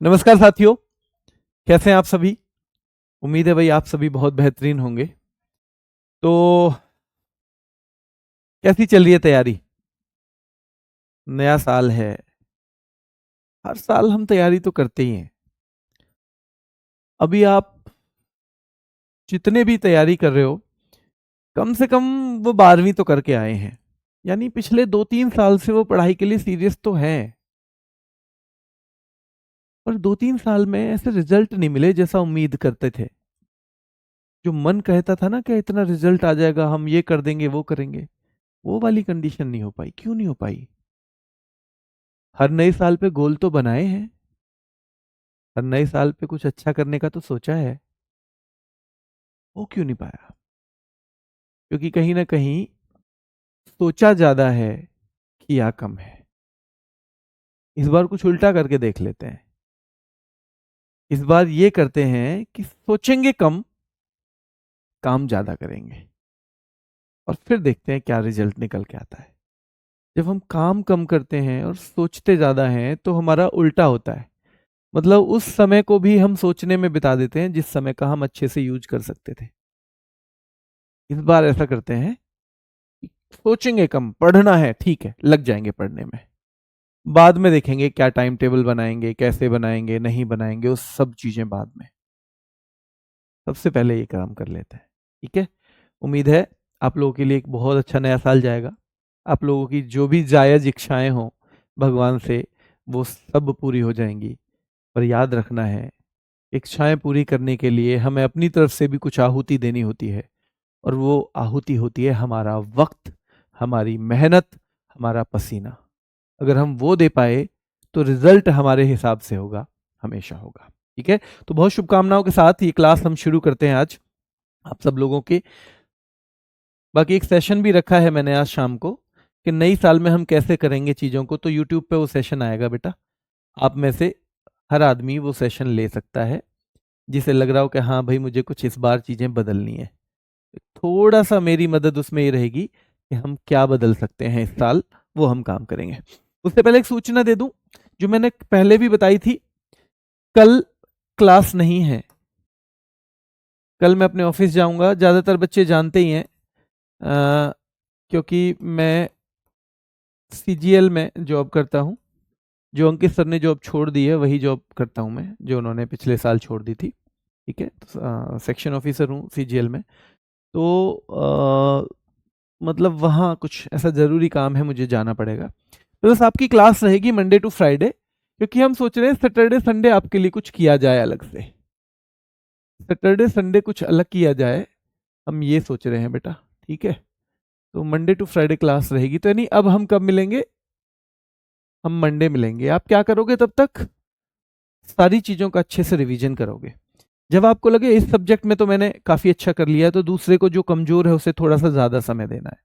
नमस्कार साथियों, कैसे हैं आप सभी। उम्मीद है भाई आप सभी बहुत बेहतरीन होंगे। तो कैसी चल रही है तैयारी। नया साल है, हर साल हम तैयारी तो करते ही हैं। अभी आप जितने भी तैयारी कर रहे हो, कम से कम वो 12वीं तो करके आए हैं, यानी पिछले 2-3 साल से वो पढ़ाई के लिए सीरियस तो हैं। पर 2-3 साल में ऐसे रिजल्ट नहीं मिले जैसा उम्मीद करते थे। जो मन कहता था ना कि इतना रिजल्ट आ जाएगा, हम ये कर देंगे वो करेंगे, वो वाली कंडीशन नहीं हो पाई। क्यों नहीं हो पाई। हर नए साल पे गोल तो बनाए हैं, हर नए साल पे कुछ अच्छा करने का तो सोचा है, वो क्यों नहीं पाया। क्योंकि कहीं ना कहीं सोचा ज्यादा है, किया कम है। इस बार कुछ उल्टा करके देख लेते हैं। इस बार ये करते हैं कि सोचेंगे कम, काम ज्यादा करेंगे, और फिर देखते हैं क्या रिजल्ट निकल के आता है। जब हम काम कम करते हैं और सोचते ज्यादा हैं तो हमारा उल्टा होता है। मतलब उस समय को भी हम सोचने में बिता देते हैं जिस समय का हम अच्छे से यूज कर सकते थे। इस बार ऐसा करते हैं, सोचेंगे कम, पढ़ना है ठीक है, लग जाएंगे पढ़ने में। बाद में देखेंगे क्या टाइम टेबल बनाएंगे, कैसे बनाएंगे, नहीं बनाएंगे, वो सब चीजें बाद में। सबसे पहले ये काम कर लेते हैं, ठीक है। उम्मीद है आप लोगों के लिए एक बहुत अच्छा नया साल जाएगा। आप लोगों की जो भी जायज इच्छाएं हों भगवान से, वो सब पूरी हो जाएंगी। पर याद रखना है, इच्छाएं पूरी करने के लिए हमें अपनी तरफ से भी कुछ आहुति देनी होती है। और वो आहुति होती है हमारा वक्त, हमारी मेहनत, हमारा पसीना। अगर हम वो दे पाए तो रिजल्ट हमारे हिसाब से होगा, हमेशा होगा। ठीक है, तो बहुत शुभकामनाओं के साथ ये क्लास हम शुरू करते हैं आज आप सब लोगों के। बाकी एक सेशन भी रखा है मैंने आज शाम को कि नई साल में हम कैसे करेंगे चीज़ों को, तो यूट्यूब पे वो सेशन आएगा बेटा। आप में से हर आदमी वो सेशन ले सकता है जिसे लग रहा हो कि हाँ भाई मुझे कुछ इस बार चीज़ें बदलनी है। थोड़ा सा मेरी मदद उसमें ये रहेगी कि हम क्या बदल सकते हैं इस साल, वो हम काम करेंगे। उससे पहले एक सूचना दे दूं, जो मैंने पहले भी बताई थी। कल क्लास नहीं है, कल मैं अपने ऑफिस जाऊंगा। ज़्यादातर बच्चे जानते ही हैं, क्योंकि मैं सीजीएल में जॉब करता हूं। जो अंकित सर ने जॉब छोड़ दी है वही जॉब करता हूं मैं, जो उन्होंने पिछले साल छोड़ दी थी। ठीक है, तो सेक्शन ऑफिसर हूँ सीजीएल में। तो मतलब वहाँ कुछ ऐसा ज़रूरी काम है, मुझे जाना पड़ेगा। तो बस आपकी क्लास रहेगी मंडे टू फ्राइडे, क्योंकि हम सोच रहे हैं सैटरडे संडे आपके लिए कुछ किया जाए अलग से। सैटरडे संडे कुछ अलग किया जाए, हम ये सोच रहे हैं बेटा। ठीक है, तो मंडे टू फ्राइडे क्लास रहेगी। तो यानी अब हम कब मिलेंगे, हम मंडे मिलेंगे। आप क्या करोगे तब तक, सारी चीज़ों का अच्छे से रिवीजन करोगे। जब आपको लगे इस सब्जेक्ट में तो मैंने काफ़ी अच्छा कर लिया है, तो दूसरे को जो कमज़ोर है उसे थोड़ा सा ज़्यादा समय देना है।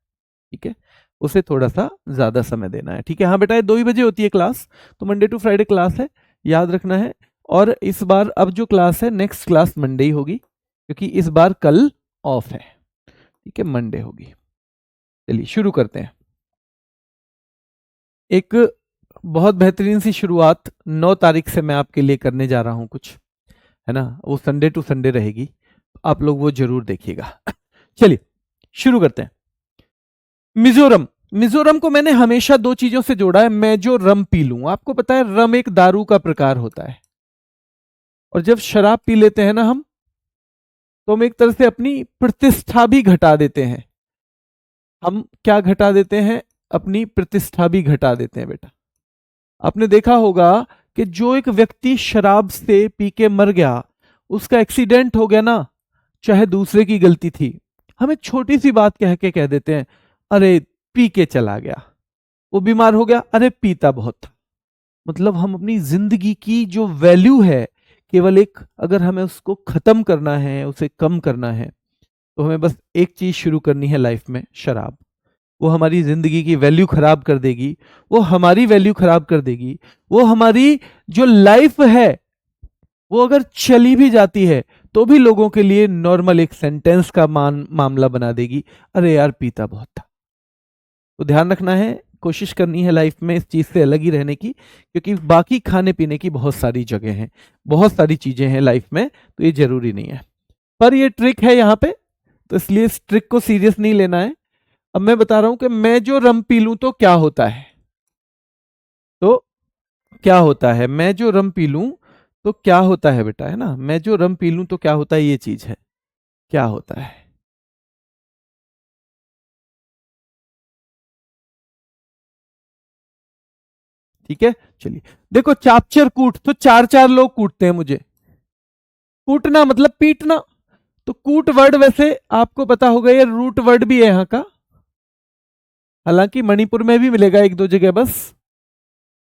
ठीक है, उसे थोड़ा सा ज़्यादा समय देना है। ठीक है, हाँ बेटा, ये 2 ही बजे होती है क्लास, तो मंडे टू फ्राइडे क्लास है, याद रखना है। और इस बार अब जो क्लास है, नेक्स्ट क्लास मंडे ही होगी, क्योंकि इस बार कल ऑफ है। ठीक है, मंडे होगी। चलिए शुरू करते हैं। एक बहुत बेहतरीन सी शुरुआत 9 तारीख से मैं आपके लिए करने जा रहा हूं कुछ, है ना। वो संडे टू संडे रहेगी, आप लोग वो जरूर देखिएगा। चलिए शुरू करते हैं। मिजोरम, मिजोरम को मैंने हमेशा 2 चीजों से जोड़ा है। मैं जो रम पी लूं, आपको पता है रम एक दारू का प्रकार होता है, और जब शराब पी लेते हैं ना हम, तो हम एक तरह से अपनी प्रतिष्ठा भी घटा देते हैं। हम क्या घटा देते हैं, अपनी प्रतिष्ठा भी घटा देते हैं बेटा। आपने देखा होगा कि जो एक व्यक्ति शराब से पी के मर गया, उसका एक्सीडेंट हो गया ना, चाहे दूसरे की गलती थी, हम एक छोटी सी बात कह के कह देते हैं, अरे पी के चला गया। वो बीमार हो गया, अरे पीता बहुत था। मतलब हम अपनी जिंदगी की जो वैल्यू है, केवल एक, अगर हमें उसको खत्म करना है, उसे कम करना है, तो हमें बस एक चीज शुरू करनी है लाइफ में, शराब। वो हमारी जिंदगी की वैल्यू खराब कर देगी, वो हमारी वैल्यू खराब कर देगी। वो हमारी जो लाइफ है, वो अगर चली भी जाती है तो भी लोगों के लिए नॉर्मल एक सेंटेंस का मामला बना देगी, अरे यार पीता बहुत था। तो ध्यान रखना है, कोशिश करनी है लाइफ में इस चीज से अलग ही रहने की, क्योंकि बाकी खाने पीने की बहुत सारी जगह हैं, बहुत सारी चीजें हैं लाइफ में, तो ये जरूरी नहीं है। पर ये ट्रिक है यहाँ पे, तो इसलिए इस ट्रिक को सीरियस नहीं लेना है। अब मैं बता रहा हूं कि मैं जो रम पी लूं तो क्या होता है, तो क्या होता है, मैं जो रम पी लूं तो क्या होता है बेटा, है ना, मैं जो रम पी लूं तो क्या होता है, ये चीज है, क्या होता है। ठीक है, चलिए देखो, चापचर कूट, तो चार चार लोग कूटते हैं मुझे, कूटना मतलब पीटना, तो कूट वर्ड वैसे आपको पता होगा ये रूट वर्ड भी है यहाँ का, हालांकि मणिपुर में भी मिलेगा एक दो जगह, बस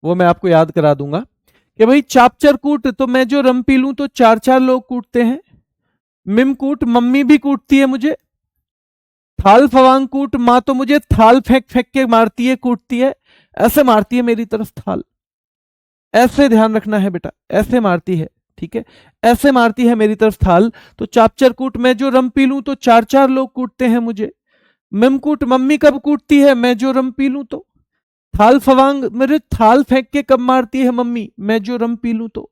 वो मैं आपको याद करा दूंगा कि भाई चापचर कूट, तो मैं जो रम पी लूं तो चार चार लोग कूटते हैं। मिम कूट, मम्मी भी कूटती है मुझे। थाल फवांग कूट, माँ तो मुझे थाल फेंक फेंक के मारती है, कूटती है, ऐसे मारती है मेरी तरफ थाल, ऐसे ध्यान रखना है बेटा, ऐसे मारती है, ठीक है, ऐसे मारती है मेरी तरफ थाल। तो चापचर कूट, मैं जो रम पी लूं तो चार चार लोग कूटते हैं मुझे। मिम कूट, मम्मी कब कूटती है, मैं जो रम पी लूं तो। थाल फवांग, मेरे थाल फेंक के कब मारती है मम्मी, मैं जो रम पी लूं तो।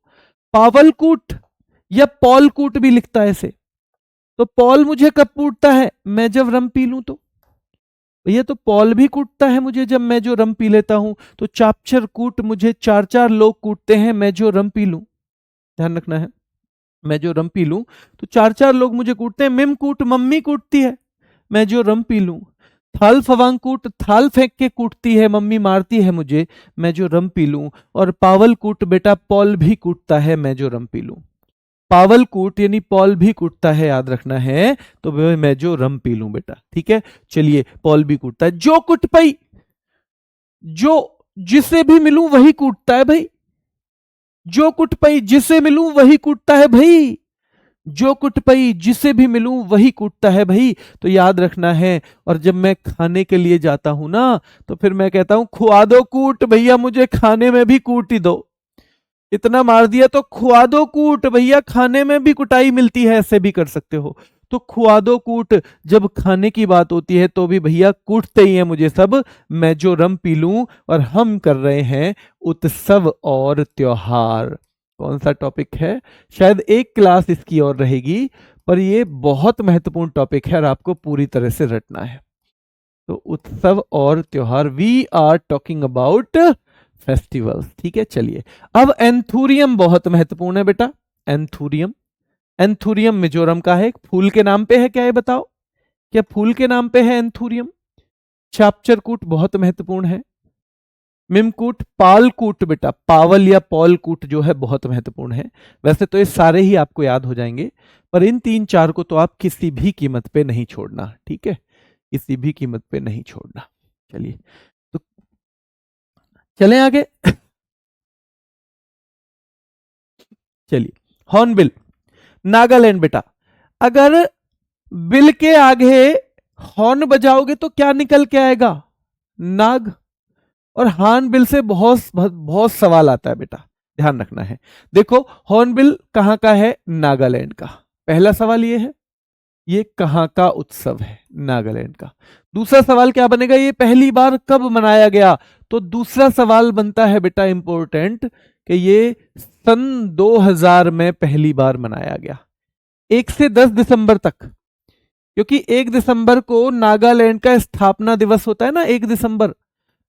पावल कूट या पॉल कूट भी लिखता है इसे, तो पॉल मुझे कब कूटता है, मैं जब रम पी लूं तो। ये तो पॉल भी कूटता है मुझे जब मैं जो रम पी लेता हूं, तो चापचर कूट, मुझे चार चार लोग कूटते हैं मैं जो रम पी लूं, ध्यान रखना है, मैं जो रम पी लूं तो चार चार लोग मुझे कूटते हैं। मिम कूट, मम्मी कूटती है मैं जो रम पी लूं। थाल फवांग कूट, थाल फेंक के कूटती है मम्मी, मारती है मुझे, मैं जो रम पी लूं। और पावल कूट, बेटा पॉल भी कूटता है मैं जो रम पी लूं, पावल कूट यानी पॉल भी कूटता है, याद रखना है, तो मैं जो रम पी लूं बेटा, ठीक है। चलिए, पॉल भी कूटता है। जो कुट पई, जो जिसे भी मिलूं वही कूटता है भाई, जो कुट पई जिसे मिलूं वही कूटता है भाई, जो कुट पई जिसे भी मिलूं वही कूटता है भाई, तो याद रखना है। और जब मैं खाने के लिए जाता हूं ना, तो फिर मैं कहता हूं खुआ दो कूट भैया, मुझे खाने में भी कूट ही दो, इतना मार दिया तो खुआ दो कूट भैया, खाने में भी कुटाई मिलती है, ऐसे भी कर सकते हो। तो खुआ दो कूट, जब खाने की बात होती है तो भी भैया कूटते ही हैं मुझे सब, मैं जो रम पी लूं। और हम कर रहे हैं उत्सव और त्योहार। कौन सा टॉपिक है, शायद एक क्लास इसकी और रहेगी, पर ये बहुत महत्वपूर्ण टॉपिक है और आपको पूरी तरह से रटना है। तो उत्सव और त्योहार, we are talking about festivals, ठीक है। चलिए, अब एंथूरियम बहुत महत्वपूर्ण है बेटा, एंथूरियम, एंथूरियम मिजोरम का है, फूल के नाम पे है क्या, ये बताओ, क्या फूल के नाम पे है एंथूरियम। चापचरकूट बहुत महत्वपूर्ण है। मिमकूट, पालकूट बेटा, पावल या पॉलकूट जो है बहुत महत्वपूर्ण है। वैसे तो ये सारे ही आपको याद हो जाएंगे, पर इन तीन चार को तो आप किसी भी कीमत पे नहीं छोड़ना, ठीक है, किसी भी कीमत पे नहीं छोड़ना। चलिए, तो चलें आगे। चलिए, हॉर्नबिल, नागालैंड बेटा, अगर बिल के आगे हॉर्न बजाओगे तो क्या निकल के आएगा, नाग। और हॉर्नबिल से बहुत बहुत सवाल आता है बेटा, ध्यान रखना है। देखो, हॉर्नबिल कहां का है, नागालैंड का, पहला सवाल ये है, ये कहां का उत्सव है, नागालैंड का। दूसरा सवाल क्या बनेगा, ये पहली बार कब मनाया गया, तो दूसरा सवाल बनता है बेटा इंपॉर्टेंट, कि ये सन 2000 में पहली बार मनाया गया, 1 से 10 दिसंबर तक, क्योंकि 1 दिसंबर को नागालैंड का स्थापना दिवस होता है ना, 1 दिसंबर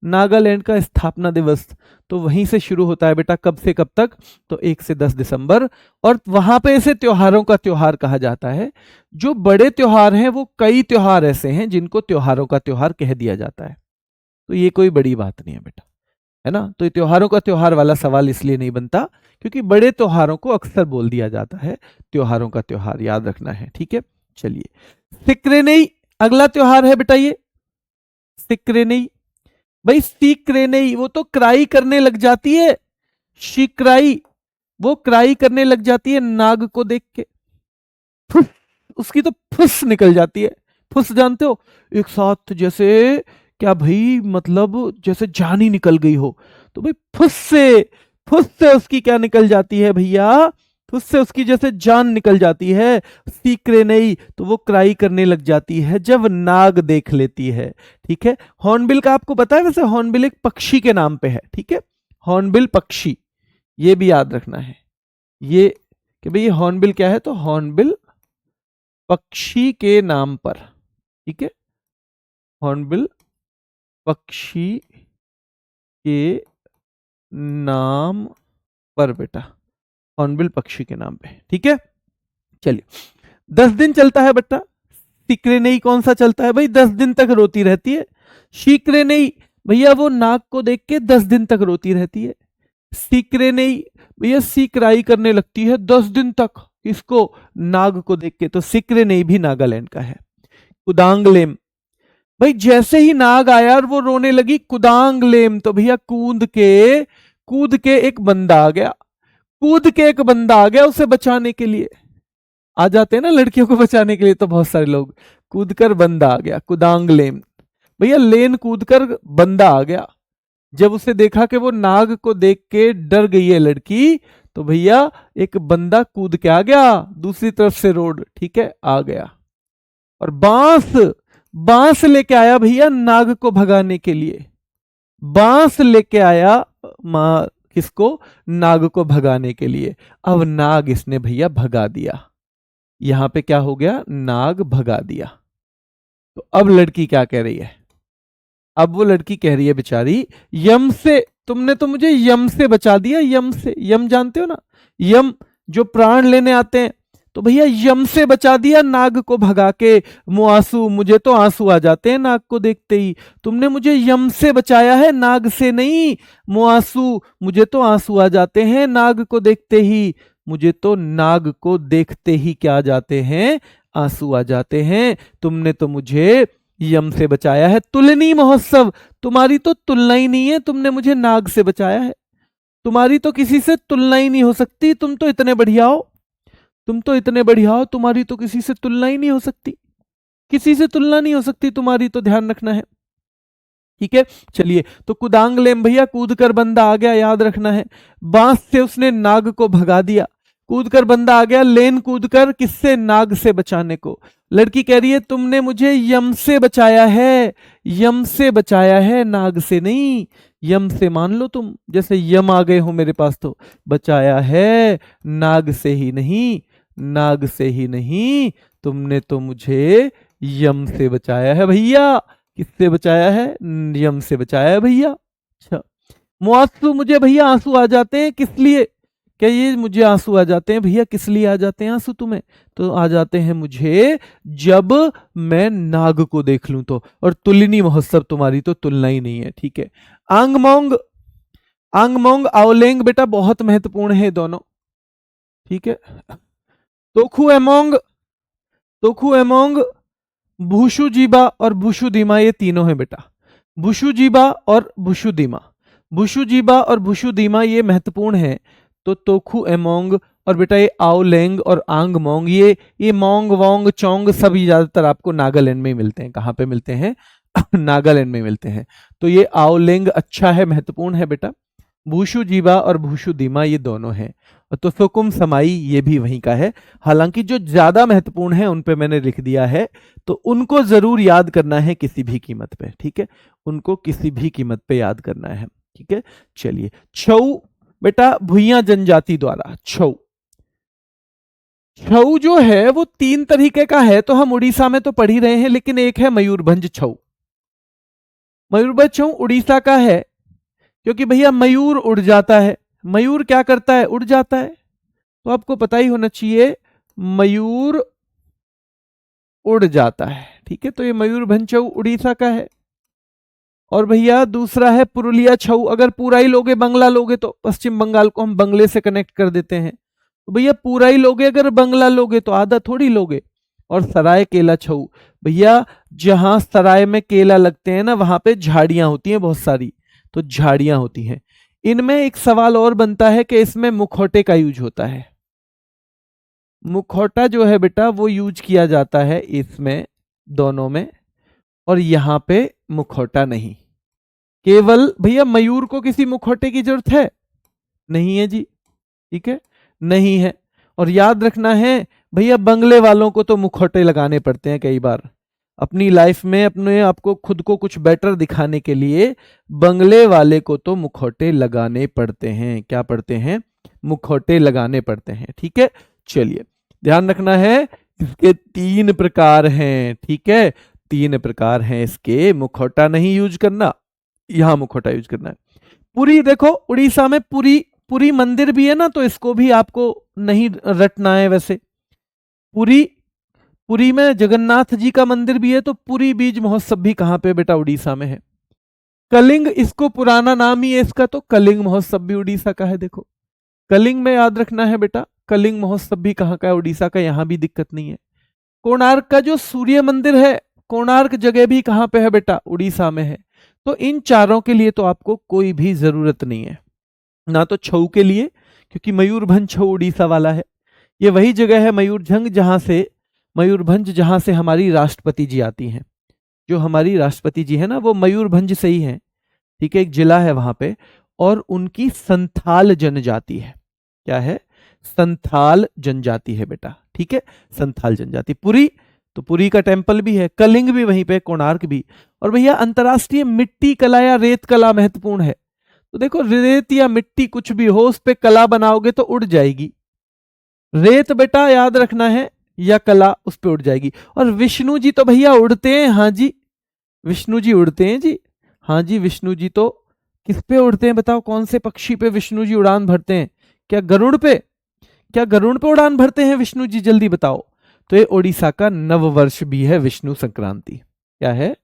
नागालैंड का स्थापना दिवस, तो वहीं से शुरू होता है बेटा, कब से कब तक, तो 1 से 10 दिसंबर। और वहां पे इसे त्योहारों का त्योहार कहा जाता है। जो बड़े त्योहार हैं वो कई त्योहार ऐसे हैं जिनको त्योहारों का त्योहार कह दिया जाता है, तो ये कोई बड़ी बात नहीं है बेटा, है ना। तो ये त्योहारों का त्योहार वाला सवाल इसलिए नहीं बनता क्योंकि बड़े त्योहारों को अक्सर बोल दिया जाता है त्योहारों का त्योहार, याद रखना है, ठीक है। चलिए, सिक्रेनेई अगला त्योहार है बेटा, ये सिक्रेनेई, भाई सीक्रेनेई, वो तो क्राई करने लग जाती है, शिक्राई, वो क्राई करने लग जाती है नाग को देख के, फुस, उसकी तो फुस निकल जाती है, फुस जानते हो, एक साथ जैसे, क्या भाई, मतलब जैसे जान ही निकल गई हो, तो भाई फुस से उसकी क्या निकल जाती है भैया, तो उससे उसकी जैसे जान निकल जाती है। सीक्रे नहीं तो वो क्राई करने लग जाती है जब नाग देख लेती है। ठीक है, हॉर्नबिल का आपको पता है वैसे हॉर्नबिल एक पक्षी के नाम पे है। ठीक है, हॉर्नबिल पक्षी, ये भी याद रखना है ये कि भाई ये हॉर्नबिल क्या है, तो हॉर्नबिल पक्षी के नाम पर। ठीक है, हॉर्नबिल पक्षी के नाम पर बेटा, हॉर्नबिल पक्षी के नाम पे। ठीक है, चलिए 10 दिन चलता है बेटा। सीक्रे नहीं कौन सा चलता है भाई, 10 दिन तक रोती रहती है। शीक्रे नहीं भैया वो नाग को देख के 10 दिन तक रोती रहती है। सीक्रे नहीं भैया सीक्राई करने लगती है 10 दिन तक इसको नाग को देख के, तो सीक्रे नहीं भी नागालैंड का है। कुदांगलेम भाई जैसे ही नाग आया और वो रोने लगी कुदांगलेम, तो भैया कूद के एक बंदा आ गया, कूद के एक बंदा आ गया उसे बचाने के लिए। आ जाते हैं ना लड़कियों को बचाने के लिए तो बहुत सारे लोग, कूद कर बंदा आ गया कुदांगलेम। भैया लेन कूद कर बंदा आ गया। जब उसे देखा कि वो नाग को देख के डर गई है लड़की, तो भैया एक बंदा कूद के आ गया दूसरी तरफ से रोड। ठीक है, आ गया और बांस लेके आया भैया नाग को भगाने के लिए। बांस लेके आया मां किसको, नाग को भगाने के लिए। अब नाग इसने भैया भगा दिया, यहां पे क्या हो गया, नाग भगा दिया। तो अब लड़की क्या कह रही है, अब वो लड़की कह रही है बेचारी, यम से, तुमने तो मुझे यम से बचा दिया। यम से, यम जानते हो ना, यम जो प्राण लेने आते हैं, तो भैया यम से बचा दिया नाग को भगा के। मुआसू, मुझे तो आंसू आ जाते हैं नाग को देखते ही। तुमने मुझे यम से बचाया है, नाग से नहीं। मुआसू, मुझे तो आंसू आ जाते हैं नाग को देखते ही। मुझे तो नाग को देखते ही क्या जाते हैं, आंसू आ जाते हैं। तुमने तो मुझे यम से बचाया है। तुलनी महोत्सव, तुम्हारी तो तुलना ही नहीं है, तुमने मुझे नाग से बचाया है। तुम्हारी तो किसी से तुलना ही नहीं हो सकती, तुम तो इतने बढ़िया हो, तुम तो इतने बढ़िया हो, तुम्हारी तो किसी से तुलना ही नहीं हो सकती, किसी से तुलना नहीं हो सकती तुम्हारी, तो ध्यान रखना है। ठीक है, चलिए तो कुदांगलेम भैया कूद कर बंदा आ गया, याद रखना है। बांस से उसने नाग को भगा दिया, कूद कर बंदा आ गया, लेन कूद कर किससे, नाग से बचाने को। लड़की कह रही है तुमने मुझे यम से बचाया है, यम से बचाया है, नाग से नहीं। यम से मान लो तुम, जैसे यम आ गए हो मेरे पास, तो बचाया है नाग से ही नहीं, नाग से ही नहीं। तुमने तो मुझे यम से बचाया है भैया। किससे बचाया है, यम से बचाया है भैया। अच्छा, मुआसू, मुझे भैया आंसू आ जाते हैं, किस लिए, क्या ये मुझे आंसू आ जाते हैं भैया, किस लिए आ जाते हैं आंसू तुम्हें, तो आ जाते हैं मुझे जब मैं नाग को देख लूं तो। और तुलनी महोत्सव, तुम्हारी तो तुलना ही नहीं है। ठीक है, आंगमोंग, आंगमोंग आओलेंग बेटा बहुत महत्वपूर्ण है दोनों। ठीक है, तोखु एमोंग, तोखु एमोंग, भूशुजीबा और भूशुदीमा, ये तीनों हैं बेटा। भूशुजीबा और भूशुदीमा, भूशुजीबा और भूशुदीमा ये महत्वपूर्ण है। तो तोखु एमोंग और बेटा ये आओलेंग और आंगमोंग, ये मोंग वोंग चोंग सभी ज्यादातर आपको नागालैंड में ही मिलते हैं। कहाँ पे मिलते हैं, नागालैंड में मिलते हैं। तो ये आओलेंग अच्छा है, महत्वपूर्ण है बेटा। भूशुजीबा और भूशुदीमा ये दोनों हैं। तो सुकुम समाई ये भी वहीं का है। हालांकि जो ज्यादा महत्वपूर्ण है उन पे मैंने लिख दिया है, तो उनको जरूर याद करना है किसी भी कीमत पे। ठीक है, उनको किसी भी कीमत पे याद करना है। ठीक है, चलिए छऊ बेटा भुइयां जनजाति द्वारा, छऊ, छऊ जो है वो 3 तरीके का है, तो हम उड़ीसा में तो पढ़ ही रहे हैं, लेकिन एक है मयूरभंज छऊ। मयूरभंज छऊ उड़ीसा का है, क्योंकि भैया मयूर उड़ जाता है। मयूर क्या करता है, उड़ जाता है, तो आपको पता ही होना चाहिए मयूर उड़ जाता है। ठीक है, तो ये मयूरभंज छऊ उड़ीसा का है। और भैया दूसरा है पुरुलिया छऊ। अगर पूरा ही लोगे, बंगला लोगे, तो पश्चिम बंगाल को हम बंगले से कनेक्ट कर देते हैं, तो भैया पूरा ही लोगे, अगर बंगला लोगे तो आधा थोड़ी लोगे। और सराय केला छऊ, भैया जहां सराय में केला लगते हैं ना, वहां पे झाड़ियां होती हैं बहुत सारी, तो झाड़ियां होती हैं। इनमें एक सवाल और बनता है कि इसमें मुखौटे का यूज होता है। मुखौटा जो है बेटा वो यूज किया जाता है इसमें दोनों में, और यहां पे मुखौटा नहीं। केवल भैया मयूर को किसी मुखौटे की जरूरत है, नहीं है जी। ठीक है, नहीं है। और याद रखना है भैया, बंगले वालों को तो मुखौटे लगाने पड़ते हैं कई बार अपनी लाइफ में, अपने आपको खुद को कुछ बेटर दिखाने के लिए बंगले वाले को तो मुखौटे लगाने पड़ते हैं। क्या पड़ते हैं? मुखौटे लगाने पड़ते हैं। ठीक है, चलिए ध्यान रखना है, इसके 3 प्रकार हैं। ठीक है, 3 प्रकार हैं इसके, मुखौटा नहीं यूज करना, यहां मुखौटा यूज करना है। पुरी, देखो उड़ीसा में पुरी, पुरी मंदिर भी है ना, तो इसको भी आपको नहीं रटना है। वैसे पुरी, पुरी में जगन्नाथ जी का मंदिर भी है, तो पुरी बीज महोत्सव भी कहां पे बेटा? उड़ीसा में है। कलिंग, इसको पुराना नाम ही है इसका, तो कलिंग महोत्सव भी उड़ीसा का है। देखो कलिंग में याद रखना है बेटा, कलिंग महोत्सव भी कहां का है? उड़ीसा का, यहां भी दिक्कत नहीं है। कोणार्क का जो सूर्य मंदिर है, कोणार्क जगह भी कहां पे है बेटा? उड़ीसा में है। तो इन चारों के लिए तो आपको कोई भी जरूरत नहीं है, ना तो छऊ के लिए, क्योंकि मयूरभंज छऊ उड़ीसा वाला है। ये वही जगह है मयूरभंज जहां से, मयूरभंज जहां से हमारी राष्ट्रपति जी आती हैं। जो हमारी राष्ट्रपति जी है ना, वो मयूरभंज से ही है। ठीक है, एक जिला है वहां पे, और उनकी संथाल जनजाति है। क्या है? संथाल जनजाति है बेटा। ठीक है, संथाल जनजाति। पुरी, तो पुरी का टेम्पल भी है, कलिंग भी वहीं पे, कोणार्क भी। और भैया अंतर्राष्ट्रीय मिट्टी कला या रेत कला महत्वपूर्ण है। तो देखो रेत या मिट्टी कुछ भी हो, उस पे कला बनाओगे तो उड़ जाएगी। रेत बेटा याद रखना है, या कला उस पे उड़ जाएगी। और विष्णु जी तो भैया उड़ते हैं। हाँ जी, विष्णु जी उड़ते हैं जी। हाँ जी, विष्णु जी तो किस पे उड़ते हैं बताओ? कौन से पक्षी पे विष्णु जी उड़ान भरते हैं? क्या गरुड़ पे? क्या गरुड़ पे उड़ान भरते हैं विष्णु जी? जल्दी बताओ। तो ये उड़ीसा का नववर्ष भी है, विष्णु संक्रांति। क्या है?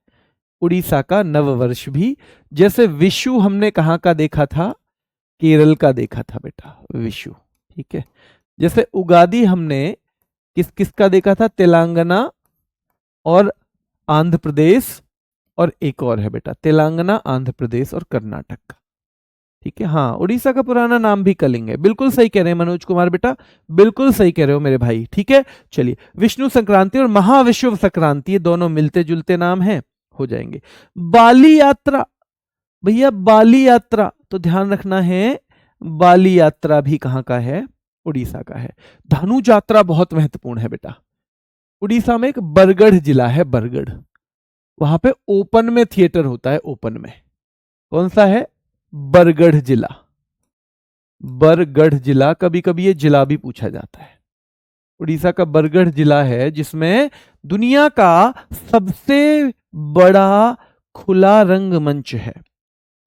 उड़ीसा का नववर्ष भी। जैसे विशु हमने कहां का देखा था? केरल का देखा था बेटा, विशु। ठीक है, जैसे उगादी हमने किस किस का देखा था? तेलंगाना और आंध्र प्रदेश, और एक और है बेटा, तेलंगाना, आंध्र प्रदेश और कर्नाटक का। ठीक है, हाँ, उड़ीसा का पुराना नाम भी कलिंग है। बिल्कुल सही कह रहे हैं मनोज कुमार बेटा, बिल्कुल सही कह रहे हो मेरे भाई। ठीक है, चलिए विष्णु संक्रांति और महाविश्व संक्रांति, ये दोनों मिलते जुलते नाम हैं, हो जाएंगे। बाली यात्रा, भैया बाली यात्रा तो ध्यान रखना है, बाली यात्रा भी कहां का है? उड़ीसा का है। धनु यात्रा बहुत महत्वपूर्ण है बेटा। उड़ीसा में एक बरगढ़ जिला है, बरगढ़, वहां पे ओपन में थिएटर होता है, ओपन में। कौन सा है? बरगढ़ जिला। बरगढ़ जिला, कभी कभी ये जिला भी पूछा जाता है। उड़ीसा का बरगढ़ जिला है जिसमें दुनिया का सबसे बड़ा खुला रंगमंच है।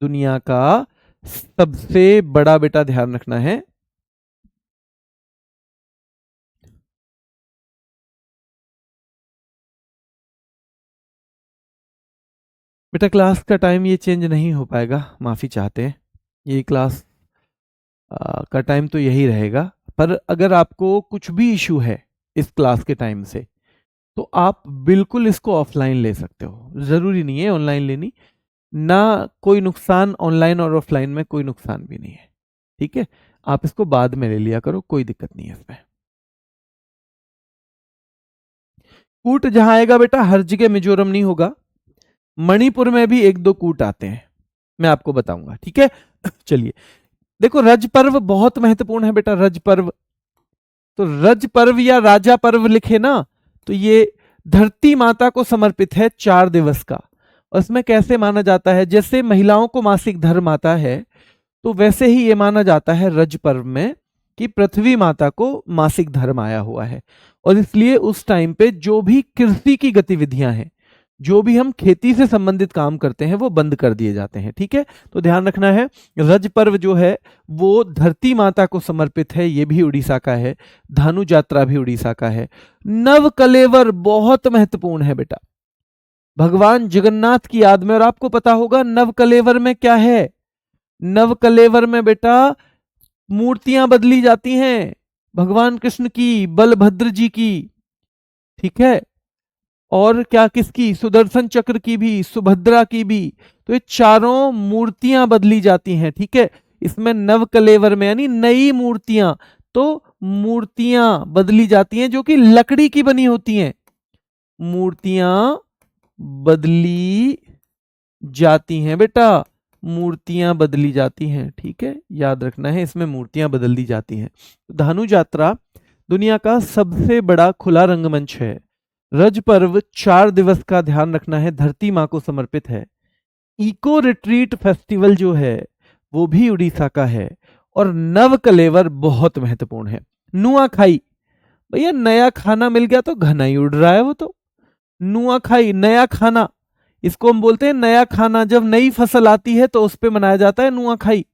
दुनिया का सबसे बड़ा, बेटा ध्यान रखना है, बेटा क्लास का टाइम ये चेंज नहीं हो पाएगा, माफी चाहते हैं। ये क्लास का टाइम तो यही रहेगा, पर अगर आपको कुछ भी इशू है इस क्लास के टाइम से, तो आप बिल्कुल इसको ऑफलाइन ले सकते हो, जरूरी नहीं है ऑनलाइन लेनी। ना कोई नुकसान, ऑनलाइन और ऑफलाइन में कोई नुकसान भी नहीं है। ठीक है, आप इसको बाद में ले लिया करो, कोई दिक्कत नहीं है इसमें। कूट जहां आएगा बेटा, हर जगह मिजोरम नहीं होगा, मणिपुर में भी 1-2 कूट आते हैं, मैं आपको बताऊंगा। ठीक है, चलिए देखो रज पर्व बहुत महत्वपूर्ण है बेटा, रज पर्व। तो रज पर्व या राजा पर्व लिखे ना, तो ये धरती माता को समर्पित है, 4 दिवस का। और इसमें कैसे माना जाता है? जैसे महिलाओं को मासिक धर्म आता है, तो वैसे ही ये माना जाता है रज पर्व में कि पृथ्वी माता को मासिक धर्म आया हुआ है। और इसलिए उस टाइम पे जो भी कृषि की गतिविधियां हैं, जो भी हम खेती से संबंधित काम करते हैं, वो बंद कर दिए जाते हैं। ठीक है, तो ध्यान रखना है, रज पर्व जो है वो धरती माता को समर्पित है, ये भी उड़ीसा का है। धानु यात्रा भी उड़ीसा का है। नव कलेवर बहुत महत्वपूर्ण है बेटा, भगवान जगन्नाथ की याद में। और आपको पता होगा नव कलेवर में क्या है? नव कलेवर में बेटा मूर्तियां बदली जाती हैं, भगवान कृष्ण की, बलभद्र जी की। ठीक है, और क्या किसकी? सुदर्शन चक्र की भी, सुभद्रा की भी। तो ये चारों मूर्तियां बदली जाती हैं। ठीक है, इसमें नव कलेवर में यानी नई मूर्तियां, तो मूर्तियां बदली जाती हैं जो कि लकड़ी की बनी होती हैं, मूर्तियां बदली जाती हैं बेटा, मूर्तियां बदली जाती हैं। ठीक है, याद रखना है, इसमें मूर्तियां बदल दी जाती हैं। धानु यात्रा, दुनिया का सबसे बड़ा खुला रंगमंच है। रज पर्व 4 दिवस का, ध्यान रखना है, धरती माँ को समर्पित है। इको रिट्रीट फेस्टिवल जो है वो भी उड़ीसा का है। और नव कलेवर बहुत महत्वपूर्ण है। नुआखाई, भैया नया खाना मिल गया तो घना ही उड़ रहा है वो तो। नुआखाई नया खाना, इसको हम बोलते हैं नया खाना। जब नई फसल आती है तो उस पे मनाया जाता है नुआखाई।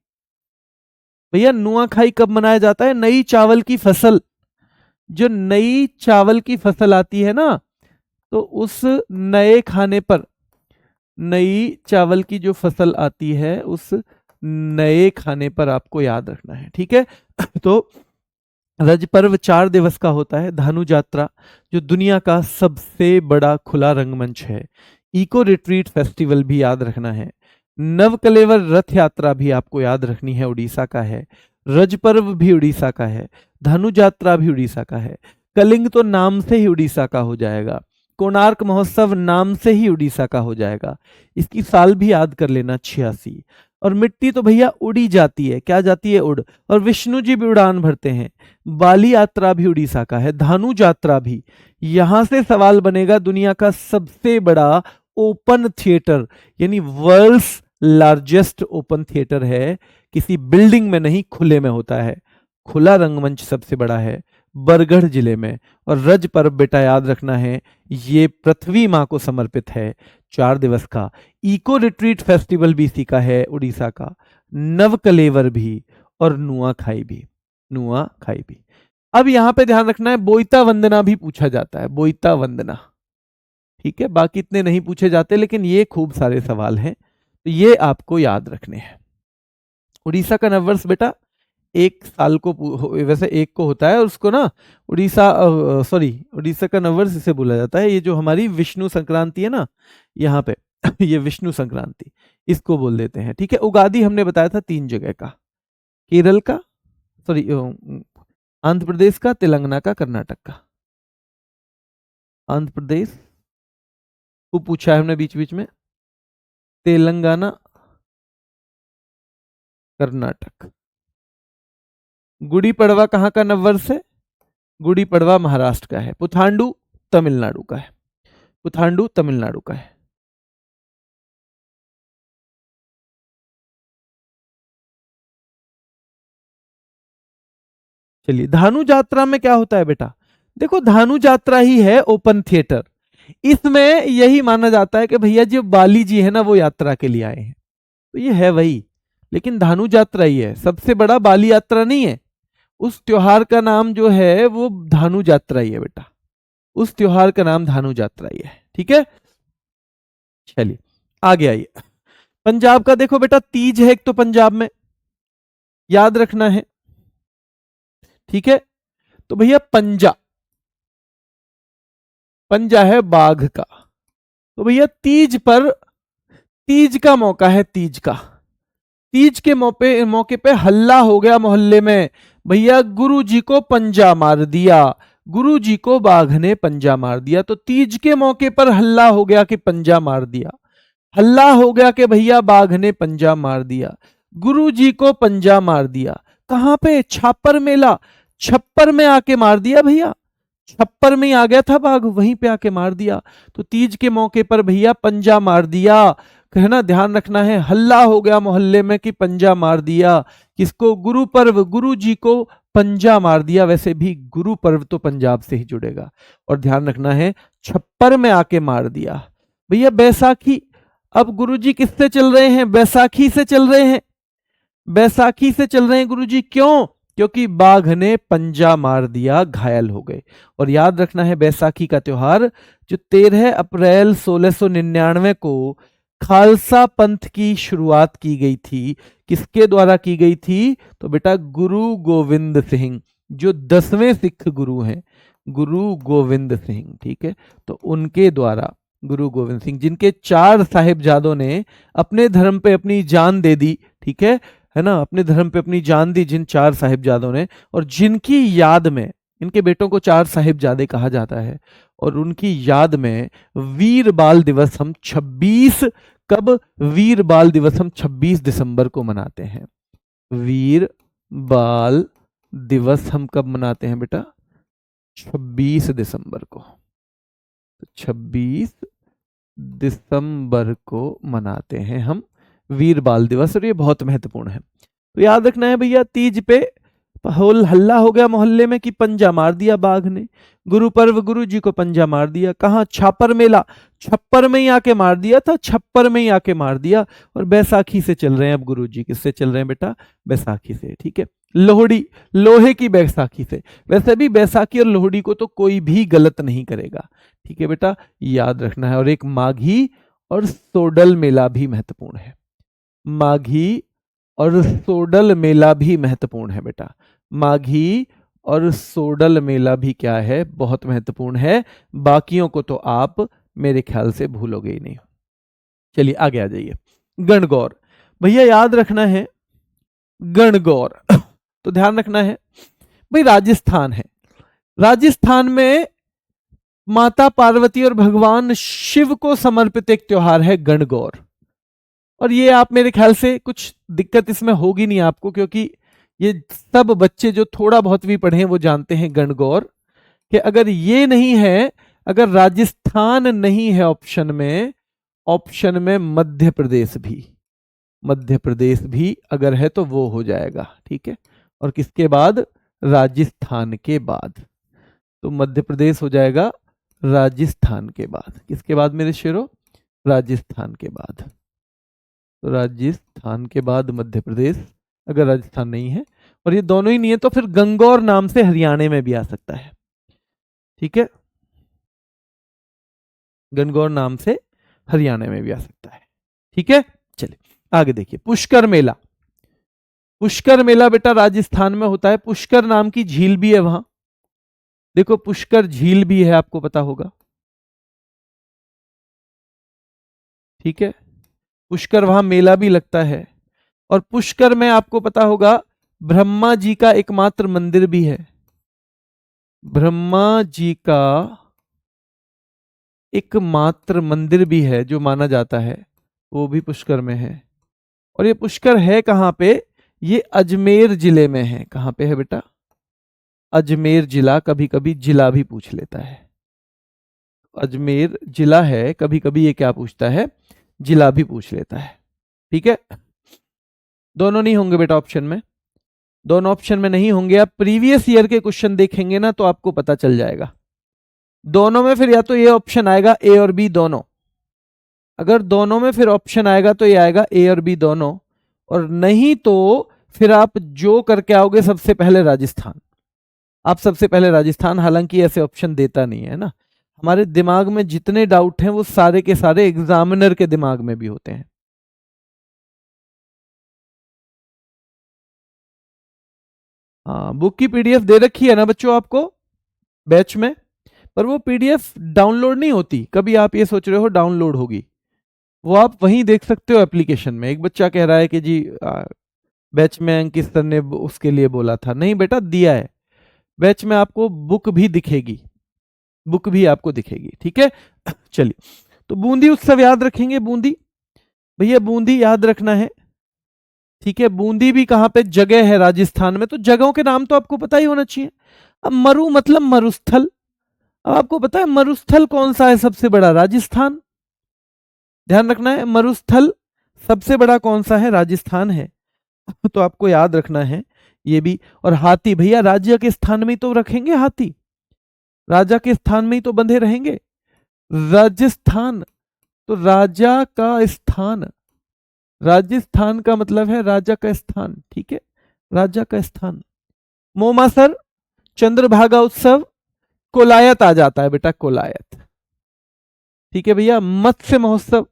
भैया नुआखाई कब मनाया जाता है? नई चावल की फसल, जो नई चावल की फसल आती है ना, तो उस नए खाने पर, नई चावल की जो फसल आती है उस नए खाने पर आपको याद रखना है, ठीक है। तो रज पर्व 4 दिवस का होता है। धानु यात्रा जो दुनिया का सबसे बड़ा खुला रंगमंच है। इको रिट्रीट फेस्टिवल भी याद रखना है। नवकलेवर रथ यात्रा भी आपको याद रखनी है, उड़ीसा का है। रज पर्व भी उड़ीसा का है। धनु यात्रा भी उड़ीसा का है। कलिंग तो नाम से ही उड़ीसा का हो जाएगा। कोणार्क महोत्सव नाम से ही उड़ीसा का हो जाएगा। इसकी साल भी याद कर लेना, 86। और मिट्टी तो भैया उड़ी जाती है, क्या जाती है? उड़। और विष्णु जी भी उड़ान भरते हैं। बाली यात्रा भी उड़ीसा का है। धानु यात्रा भी। यहां से सवाल बनेगा, दुनिया का सबसे बड़ा ओपन थिएटर, यानी वर्ल्ड्स लार्जेस्ट ओपन थिएटर है, किसी बिल्डिंग में नहीं, खुले में होता है। खुला रंगमंच सबसे बड़ा है बरगढ़ जिले में। और रज पर्व बेटा याद रखना है, ये पृथ्वी माँ को समर्पित है, 4 दिवस का। इको रिट्रीट फेस्टिवल भी इसी का है, उड़ीसा का। नवकलेवर भी और नुआखाई भी, नुआखाई भी। अब यहां पे ध्यान रखना है, बोईता वंदना भी पूछा जाता है, बोईता वंदना, ठीक है। बाकी इतने नहीं पूछे जाते, लेकिन ये खूब सारे सवाल हैं, तो ये आपको याद रखने हैं। उड़ीसा का नववर्ष बेटा 1 साल को, वैसे 1 को होता है, और उसको ना उड़ीसा का नववर्ष इसे बोला जाता है। ये जो हमारी विष्णु संक्रांति है ना यहाँ पे ये विष्णु संक्रांति, इसको बोल देते हैं, ठीक है। उगादी हमने बताया था 3 जगह का, केरल का, आंध्र प्रदेश का, तेलंगाना का, कर्नाटक का। आंध्र प्रदेश को पूछा है हमने बीच बीच में, तेलंगाना, कर्नाटक। गुड़ी पड़वा कहाँ का नववर्ष है? गुड़ी पड़वा महाराष्ट्र का है। पुथांडु तमिलनाडु का है। पुथांडु तमिलनाडु का है। चलिए, धानु यात्रा में क्या होता है बेटा? देखो, धानु यात्रा ही है ओपन थिएटर। इसमें यही माना जाता है कि भैया जो बाली जी है ना, वो यात्रा के लिए आए हैं, तो ये है वही, लेकिन धानु यात्रा ही है, सबसे बड़ा बाली यात्रा नहीं है। उस त्योहार का नाम जो है वो धानु यात्रा ही है बेटा, उस त्योहार का नाम धानु यात्रा ही है, ठीक है। चलिए आगे आइए। पंजाब का देखो बेटा, तीज है एक तो पंजाब में, याद रखना है, ठीक है। तो भैया पंजा, पंजा है बाघ का। तो भैया तीज पर, तीज का मौका है, तीज का, तीज के मौके पे हल्ला हो गया मोहल्ले में, भैया गुरु जी को पंजा मार दिया, गुरु जी को बाघ ने पंजा मार दिया। तो तीज के मौके पर हल्ला हो गया कि पंजा मार दिया, हल्ला हो गया कि भैया बाघ ने पंजा मार दिया, गुरु जी को पंजा मार दिया। कहां पे? छापर मेला, छप्पर में आके मार दिया भैया, छप्पर में ही आ गया था बाघ, वहीं पे आके मार दिया। तो तीज के मौके पर भैया पंजा मार दिया, कहना ध्यान रखना है, हल्ला हो गया मोहल्ले में कि पंजा मार दिया। किसको? गुरु पर्व, गुरु जी को पंजा मार दिया। वैसे भी गुरु पर्व तो पंजाब से ही जुड़ेगा, और ध्यान रखना है छप्पर में आके मार दिया। भैया बैसाखी, अब गुरु जी किससे चल रहे हैं? बैसाखी से चल रहे हैं, बैसाखी से चल रहे हैं गुरु जी। क्यों? क्योंकि बाघ ने पंजा मार दिया, घायल हो गए। और याद रखना है बैसाखी का त्योहार जो 13 अप्रैल 1699 को खालसा पंथ की शुरुआत की गई थी, किसके द्वारा की गई थी? तो बेटा गुरु गोविंद सिंह, जो 10वें सिख गुरु हैं, गुरु गोविंद सिंह, ठीक है। तो उनके द्वारा, गुरु गोविंद सिंह, जिनके 4 साहिबजादों ने अपने धर्म पे अपनी जान दे दी, ठीक है ना, अपने धर्म पे अपनी जान दी जिन 4 साहिबजादों ने, और जिनकी याद में, इनके बेटों को 4 साहिबजादे कहा जाता है, और उनकी याद में वीर बाल दिवस हम 26, कब? वीर बाल दिवस हम 26 दिसंबर को मनाते हैं। वीर बाल दिवस हम कब मनाते हैं बेटा? 26 दिसंबर को। तो 26 दिसंबर को मनाते हैं हम वीर बाल दिवस, और ये बहुत महत्वपूर्ण है। तो याद रखना है भैया, तीज पे होल हल्ला हो गया मोहल्ले में कि पंजा मार दिया बाघ ने। गुरु पर्व, गुरु जी को पंजा मार दिया। कहाँ? छापर मेला, छप्पर में ही आके मार दिया था, छप्पर में ही आके मार दिया। और बैसाखी से चल रहे हैं अब गुरु जी। किससे चल रहे हैं बेटा? बैसाखी से। ठीक है। लोहड़ी, लोहे की बैसाखी से। वैसे भी बैसाखी और लोहड़ी को तो कोई भी गलत नहीं करेगा। ठीक है बेटा, याद रखना है। और एक माघी और सोडल मेला भी महत्वपूर्ण है। माघी और सोडल मेला भी महत्वपूर्ण है बेटा। माघी और सोडल मेला भी क्या है? बहुत महत्वपूर्ण है। बाकियों को तो आप मेरे ख्याल से भूलोगे ही नहीं। चलिए आगे आ जाइए। गणगौर, भैया याद रखना है गणगौर। तो ध्यान रखना है भाई, राजस्थान है। राजस्थान में माता पार्वती और भगवान शिव को समर्पित एक त्योहार है गणगौर। और ये आप मेरे ख्याल से कुछ दिक्कत इसमें होगी नहीं आपको, क्योंकि ये सब बच्चे जो थोड़ा बहुत भी पढ़े हैं वो जानते हैं गणगौर। कि अगर ये नहीं है, अगर राजस्थान नहीं है ऑप्शन में मध्य प्रदेश भी, मध्य प्रदेश भी अगर है तो वो हो जाएगा। ठीक है। और किसके बाद? राजस्थान के बाद। तो मध्य प्रदेश हो जाएगा राजस्थान के बाद। किसके बाद मेरे शेरों? राजस्थान के बाद। तो राजस्थान के बाद मध्य प्रदेश, अगर राजस्थान नहीं है। और ये दोनों ही नहीं है तो फिर गंगौर नाम से हरियाणा में भी आ सकता है। ठीक है, गणगौर नाम से हरियाणा में भी आ सकता है। ठीक है, चलिए आगे देखिए। पुष्कर मेला, पुष्कर मेला बेटा राजस्थान में होता है। पुष्कर नाम की झील भी है वहां। देखो पुष्कर झील भी है, आपको पता होगा। ठीक है, पुष्कर वहां मेला भी लगता है। और पुष्कर में आपको पता होगा ब्रह्मा जी का एकमात्र मंदिर भी है। ब्रह्मा जी का एकमात्र मंदिर भी है जो माना जाता है, वो भी पुष्कर में है। और ये पुष्कर है कहां पे? ये अजमेर जिले में है। कहां पे है बेटा? अजमेर जिला। कभी कभी जिला भी पूछ लेता है। अजमेर जिला है, कभी कभी ये क्या पूछता है? जिला भी पूछ लेता है। ठीक है, दोनों नहीं होंगे बेटा ऑप्शन में, दोनों ऑप्शन में नहीं होंगे। आप प्रीवियस ईयर के क्वेश्चन देखेंगे ना तो आपको पता चल जाएगा। दोनों में फिर या तो ये ऑप्शन आएगा ए और बी दोनों। अगर दोनों में फिर ऑप्शन आएगा तो ये आएगा ए और बी दोनों। और नहीं तो फिर आप जो करके आओगे सबसे पहले राजस्थान। आप सबसे पहले राजस्थान, हालांकि ऐसे ऑप्शन देता नहीं है ना। हमारे दिमाग में जितने डाउट हैं वो सारे के सारे एग्जामिनर के दिमाग में भी होते हैं। हाँ, बुक की पीडीएफ दे रखी है ना बच्चों आपको बैच में, पर वो पीडीएफ डाउनलोड नहीं होती। कभी आप ये सोच रहे हो डाउनलोड होगी, वो आप वहीं देख सकते हो एप्लीकेशन में। एक बच्चा कह रहा है कि जी बैच में अंकित सर ने उसके लिए बोला था। नहीं बेटा, दिया है बैच में, आपको बुक भी दिखेगी, बुक भी आपको दिखेगी। ठीक है, चलिए। तो बूंदी उत्सव याद रखेंगे। बूंदी, भैया बूंदी याद रखना है। ठीक है, बूंदी भी कहां पे जगह है राजस्थान में, तो जगहों के नाम तो आपको पता ही होना चाहिए। अब मरु मतलब मरुस्थल। अब आपको पता है मरुस्थल कौन सा है सबसे बड़ा? राजस्थान। ध्यान रखना है, मरुस्थल सबसे बड़ा कौन सा है? राजस्थान है। तो आपको याद रखना है ये भी। और हाथी, भैया राज्य के स्थान में ही तो रखेंगे हाथी, राजा के स्थान में ही तो बंधे रहेंगे। राजस्थान, तो राजा का स्थान, राजस्थान का मतलब है राजा का स्थान। ठीक है, राजा का स्थान। मोमासर, चंद्रभागा उत्सव, कोलायत आ जाता है बेटा, कोलायत। ठीक है भैया, मत्स्य महोत्सव,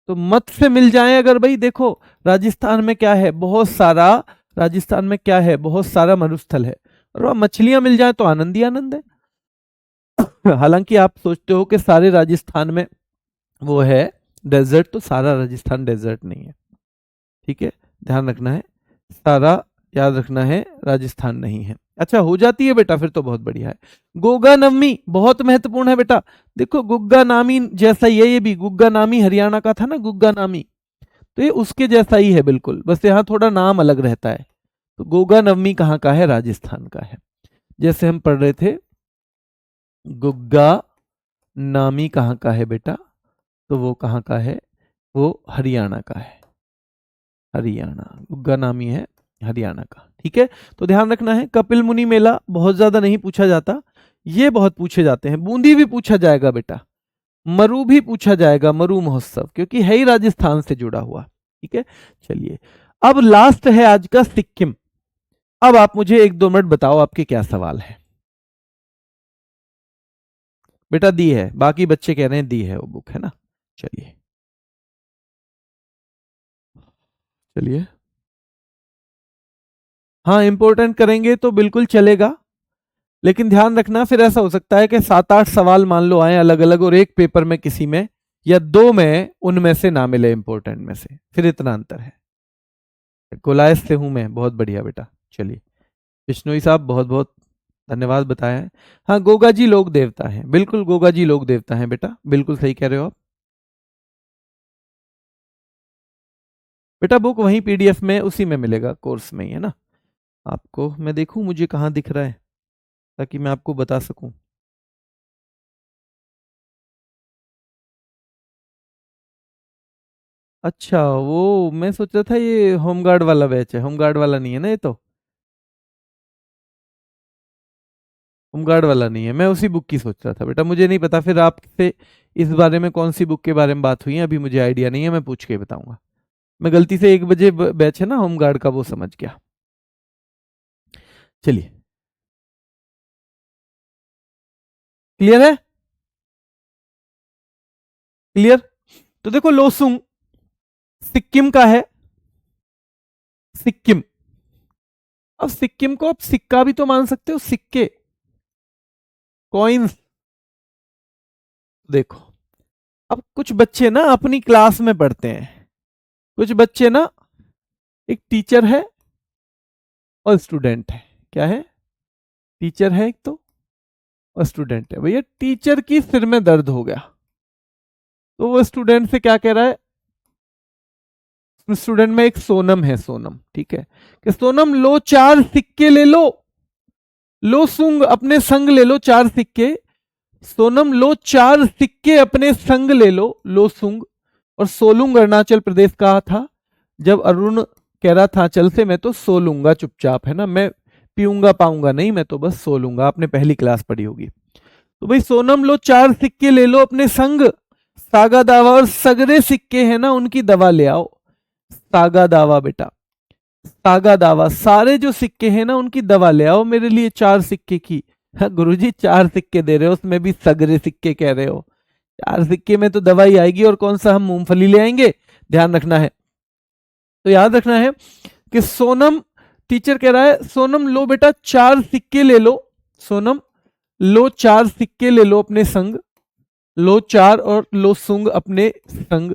तो मत्स्य मिल जाए अगर। भाई देखो राजस्थान में क्या है? बहुत सारा, राजस्थान में क्या है? बहुत सारा मरुस्थल है। और वह मछलियां मिल जाए तो आनंद ही आनंद है। हालांकि आप सोचते हो कि सारे राजस्थान में वो है डेजर्ट, तो सारा राजस्थान डेजर्ट नहीं है। ठीक है, ध्यान रखना है, सारा याद रखना है राजस्थान नहीं है। अच्छा हो जाती है बेटा, फिर तो बहुत बढ़िया है। गोगा नवमी बहुत महत्वपूर्ण है बेटा। देखो गुग्गा नामी जैसा ही है ये भी। गुग्गा नामी हरियाणा का था ना, गुग्गा नामी, तो ये उसके जैसा ही है बिल्कुल, बस यहाँ थोड़ा नाम अलग रहता है। तो गोगा नवमी कहाँ का है? राजस्थान का है। जैसे हम पढ़ रहे थे गुग्गा नामी कहाँ का है बेटा? तो वो कहाँ का है? वो हरियाणा का है। हरियाणा, गुग्गा नामी है हरियाणा का। ठीक है, तो ध्यान रखना है। कपिल मुनि मेला बहुत ज्यादा नहीं पूछा जाता, ये बहुत पूछे जाते हैं। बूंदी भी पूछा जाएगा बेटा, मरु भी पूछा जाएगा, मरु महोत्सव, क्योंकि है ही राजस्थान से जुड़ा हुआ। ठीक है, चलिए अब लास्ट है आज का सिक्किम। अब आप मुझे 1-2 मिनट बताओ आपके क्या सवाल है। बेटा दी है, बाकी बच्चे कह रहे हैं दी है वो बुक, है ना? चलिए चलिए, हाँ इंपॉर्टेंट करेंगे तो बिल्कुल चलेगा, लेकिन ध्यान रखना फिर ऐसा हो सकता है कि 7-8 सवाल मान लो आए अलग अलग, और एक पेपर में किसी में या 2 में उनमें से ना मिले इंपॉर्टेंट में से, फिर इतना अंतर है। कोलायस से हूं मैं, बहुत बढ़िया बेटा। चलिए बिश्नोई साहब बहुत बहुत धन्यवाद बताया है। हाँ गोगा जी लोक देवता हैं, बिल्कुल गोगा जी लोक देवता हैं बेटा, बिल्कुल सही कह रहे हो आप। बेटा बुक वहीं पीडीएफ में उसी में मिलेगा, कोर्स में ही है ना आपको। मैं देखूं मुझे कहाँ दिख रहा है ताकि मैं आपको बता सकूं। अच्छा वो मैं सोच रहा था ये होमगार्ड वाला बैच है, होमगार्ड वाला नहीं है ना ये तो, होमगार्ड वाला नहीं है, मैं उसी बुक की सोच रहा था बेटा, मुझे नहीं पता फिर आपसे इस बारे में कौन सी बुक के बारे में बात हुई है, अभी मुझे आइडिया नहीं है, मैं पूछ के बताऊंगा। मैं गलती से 1 बजे बैच है ना होमगार्ड का वो समझ गया। चलिए क्लियर है, क्लियर। तो देखो लोसुंग सिक्किम का है, सिक्किम। अब सिक्किम को आप सिक्का भी तो मान सकते हो, सिक्के, कॉइन्स। देखो अब कुछ बच्चे ना अपनी क्लास में पढ़ते हैं, कुछ बच्चे ना, एक टीचर है और स्टूडेंट है। क्या है? टीचर है एक तो, और स्टूडेंट है। भैया टीचर की सिर में दर्द हो गया, तो वो स्टूडेंट से क्या कह रहा है? स्टूडेंट में एक सोनम है, सोनम, ठीक है, कि सोनम लो 4 सिक्के ले लो, लो सुंग अपने संग ले लो 4 सिक्के, सोनम लो 4 सिक्के अपने संग ले लो सुंग। और सोलुंग अरुणाचल प्रदेश का था, जब अरुण कह रहा था चल से, मैं तो सो लूंगा चुपचाप, है ना, मैं पीऊंगा पाऊंगा नहीं, मैं तो बस सो लूंगा, आपने पहली क्लास पढ़ी होगी। तो भाई सोनम लो 4 सिक्के ले लो अपने संग, सागा दावा और सगरे सिक्के हैं ना उनकी दवा ले आओ। सागा दावा बेटा, सागा दावा, सारे जो सिक्के हैं ना उनकी दवा ले आओ मेरे लिए 4 सिक्के की। हाँ गुरुजी 4 सिक्के दे रहे हो, उसमें भी सगरे सिक्के कह रहे हो, 4 सिक्के में तो दवाई आएगी, और कौन सा हम मूंगफली ले आएंगे, ध्यान रखना है। तो याद रखना है कि सोनम, टीचर कह रहा है सोनम लो बेटा 4 सिक्के ले लो, सोनम लो 4 सिक्के ले लो अपने संग, लो 4 और लो सुंग अपने संग,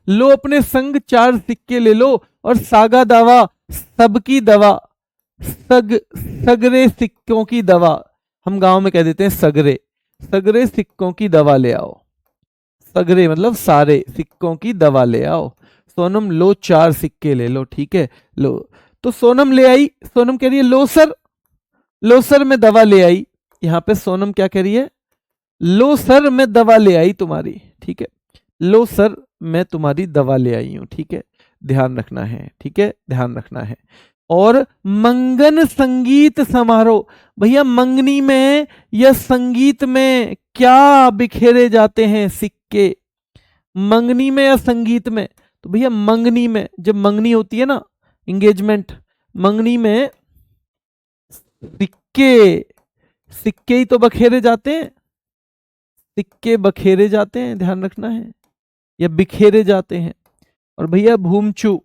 लो अपने संग 4 सिक्के ले लो, और सागा दावा सबकी दवा, सगरे सिक्कों की दवा, हम गांव में कह देते हैं सगरे, सगरे सिक्कों की दवा ले आओ। सगरे मतलब सारे सिक्कों की दवा ले आओ। सोनम लो 4 सिक्के ले लो, ठीक है लो। तो सोनम ले आई, सोनम कह रही है लो सर, लो सर मैं दवा ले आई। यहां पे सोनम क्या कह रही है? लो सर मैं दवा ले आई तुम्हारी, ठीक है, लो सर मैं तुम्हारी दवा ले आई हूं, ठीक है, ध्यान रखना है, ठीक है, ध्यान रखना है। और मंगन संगीत समारोह, भैया मंगनी में या संगीत में क्या बिखेरे जाते हैं सिक्के? मंगनी में या संगीत में? तो भैया मंगनी में, जब मंगनी होती है ना, इंगेजमेंट, मंगनी में सिक्के, सिक्के ही तो बखेरे जाते हैं, सिक्के बखेरे जाते हैं, ध्यान रखना है, या बिखेरे जाते हैं। और भैया भूमचू,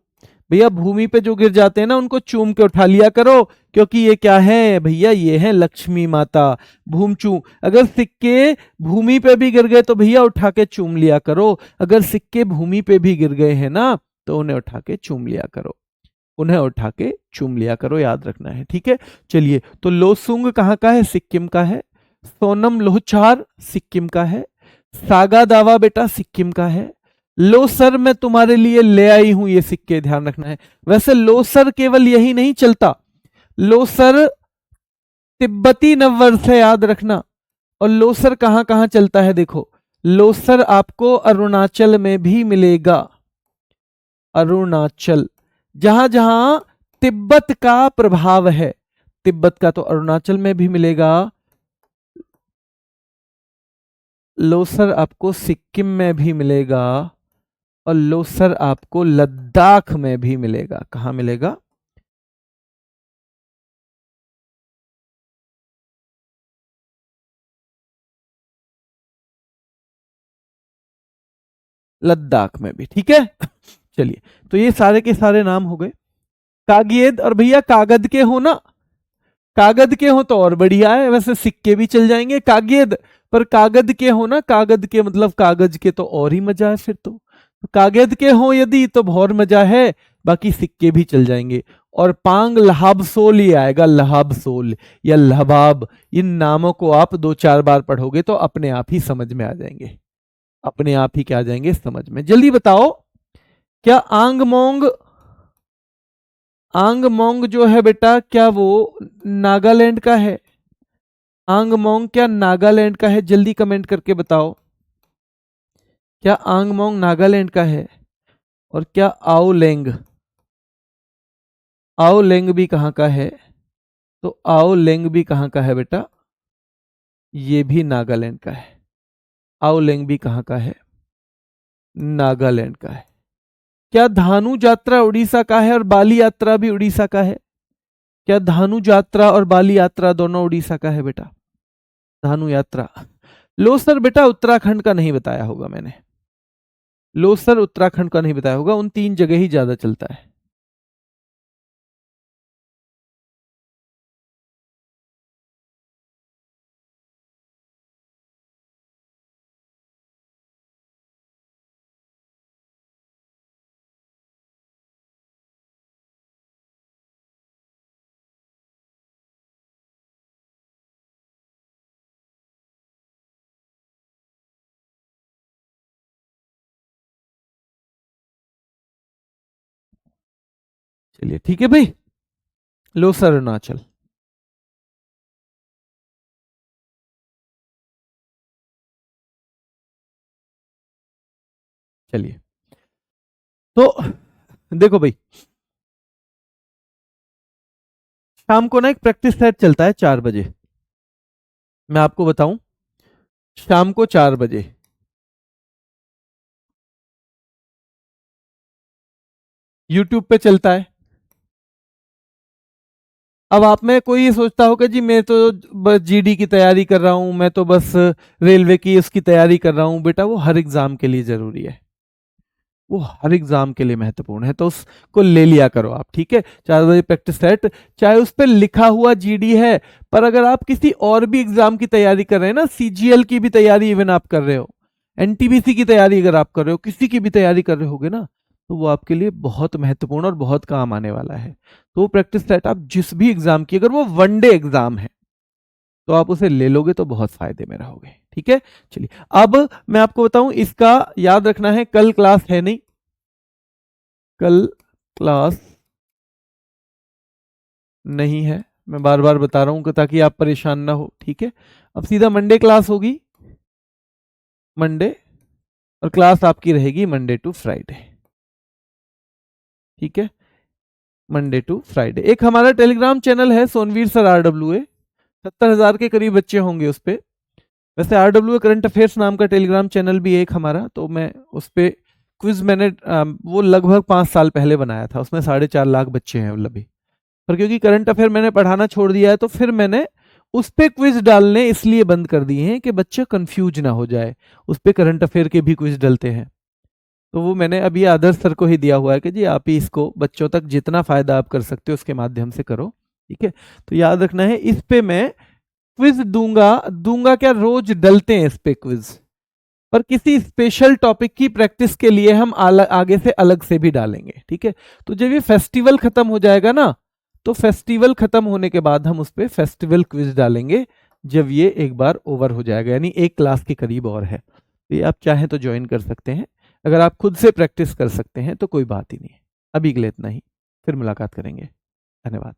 भैया भूमि पे जो गिर जाते हैं ना उनको चूम के उठा लिया करो, क्योंकि ये क्या है भैया, ये है लक्ष्मी माता। भूमचू, अगर सिक्के भूमि पे भी गिर गए तो भैया उठा के चूम लिया करो, अगर सिक्के भूमि पे भी गिर गए हैं ना तो उन्हें उठा के चूम लिया करो, उन्हें उठा के चूम लिया करो, याद रखना है, ठीक है। चलिए तो लोसुंग कहाँ का है? सिक्किम का है। सोनम लोहचार सिक्किम का है। सागा दावा बेटा सिक्किम का है। लोसर मैं तुम्हारे लिए ले आई हूं ये सिक्के, ध्यान रखना है। वैसे लोसर केवल यही नहीं चलता, लोसर तिब्बती नववर्ष है, याद रखना, और लोसर कहां कहां चलता है? देखो, लोसर आपको अरुणाचल में भी मिलेगा। अरुणाचल, जहां जहां तिब्बत का प्रभाव है, तिब्बत का तो अरुणाचल में भी मिलेगा। लोसर आपको सिक्किम में भी मिलेगा और लोसर आपको लद्दाख में भी मिलेगा। कहां मिलेगा? लद्दाख में भी, ठीक है। चलिए, तो ये सारे के सारे नाम हो गए। कागियद, और भैया कागज के हो ना, कागज के हो तो और बढ़िया है, वैसे सिक्के भी चल जाएंगे कागियद, पर कागज के हो ना, कागज के मतलब कागज के तो और ही मजा है फिर तो कागज के हो यदि तो बहुत मजा है, बाकी सिक्के भी चल जाएंगे। और पांग लहाबसोल ये आएगा, लहाबसोल या लहबाब। इन नामों को आप 2-4 बार पढ़ोगे तो अपने आप ही समझ में आ जाएंगे, अपने आप ही क्या आ जाएंगे समझ में। जल्दी बताओ, क्या आंग मोंग, आंग मोंग जो है बेटा, क्या वो नागालैंड का है? आंग मोंग क्या नागालैंड का है? जल्दी कमेंट करके बताओ, क्या आंग मोंग नागालैंड का है? और क्या आओलेंग, आओलेंग भी कहां का है? तो आओलेंग भी कहां का है बेटा? ये भी नागालैंड का है। आओलेंग भी कहां का है? नागालैंड का है। क्या धानु यात्रा उड़ीसा का है और बाली यात्रा भी उड़ीसा का है? क्या धानु यात्रा और बाली यात्रा दोनों उड़ीसा का है बेटा? धानु यात्रा, लोसर बेटा उत्तराखंड का नहीं बताया होगा मैंने, लोसर उत्तराखंड का नहीं बताया होगा, उन 3 जगह ही ज्यादा चलता है। चलिए ठीक है भाई, लोसर अरुणाचल। चलिए, तो देखो भाई, शाम को ना एक प्रैक्टिस सेट चलता है 4 बजे, मैं आपको बताऊं, शाम को 4 बजे यूट्यूब पे चलता है। अब आप में कोई ये सोचता होगा जी मैं तो बस जीडी की तैयारी कर रहा हूं, मैं तो बस रेलवे की उसकी तैयारी कर रहा हूं। बेटा वो हर एग्जाम के लिए जरूरी है, वो हर एग्जाम के लिए महत्वपूर्ण है, तो उसको ले लिया करो आप, ठीक है। 4 बजे प्रैक्टिस सेट, चाहे उस पर लिखा हुआ जीडी है, पर अगर आप किसी और भी एग्जाम की तैयारी कर रहे हैं ना, सीजीएल की भी तैयारी इवन आप कर रहे हो, एनटीपीसी की तैयारी अगर आप कर रहे हो, किसी की भी तैयारी कर रहे होगे ना, तो वो आपके लिए बहुत महत्वपूर्ण और बहुत काम आने वाला है। तो वो प्रैक्टिस सेट आप जिस भी एग्जाम की, अगर वो वनडे एग्जाम है तो आप उसे ले लोगे तो बहुत फायदे में रहोगे, ठीक है। चलिए, अब मैं आपको बताऊं, इसका याद रखना है, कल क्लास है नहीं, कल क्लास नहीं है, मैं बार बार बता रहा हूं ताकि आप परेशान ना हो, ठीक है। अब सीधा मंडे क्लास होगी, मंडे, और क्लास आपकी रहेगी मंडे टू फ्राइडे, ठीक है। Monday to Friday. एक हमारा टेलीग्राम चैनल है सोनवीर सर RWA, 70,000 के करीब बच्चे होंगे उस पर। वैसे RWA करंट अफेयर्स नाम का टेलीग्राम चैनल भी एक हमारा, तो मैं उस पर क्विज मैंने वो लगभग 5 साल पहले बनाया था, उसमें 4.5 लाख बच्चे हैं अभी। पर क्योंकि करंट अफेयर मैंने पढ़ाना छोड़ दिया है, तो फिर मैंने उस पर क्विज डालने इसलिए बंद कर दिए हैं कि बच्चा कंफ्यूज ना हो जाए, उस पर करंट अफेयर के भी क्विज डलते हैं। तो वो मैंने अभी आदर्श सर को ही दिया हुआ है कि जी आप ही इसको बच्चों तक जितना फायदा आप कर सकते हो उसके माध्यम से करो, ठीक है। तो याद रखना है, इस पे मैं क्विज दूंगा, दूंगा क्या, रोज डलते हैं इस पे क्विज, पर किसी स्पेशल टॉपिक की प्रैक्टिस के लिए हम आगे से अलग से भी डालेंगे, ठीक है। तो जब ये फेस्टिवल खत्म हो जाएगा ना, तो फेस्टिवल खत्म होने के बाद हम उस पर फेस्टिवल क्विज डालेंगे, जब ये एक बार ओवर हो जाएगा, यानी 1 क्लास के करीब और है, तो ये आप चाहें तो ज्वाइन कर सकते हैं। अगर आप खुद से प्रैक्टिस कर सकते हैं तो कोई बात ही नहीं है। अभी के लिए इतना ही, फिर मुलाकात करेंगे। धन्यवाद।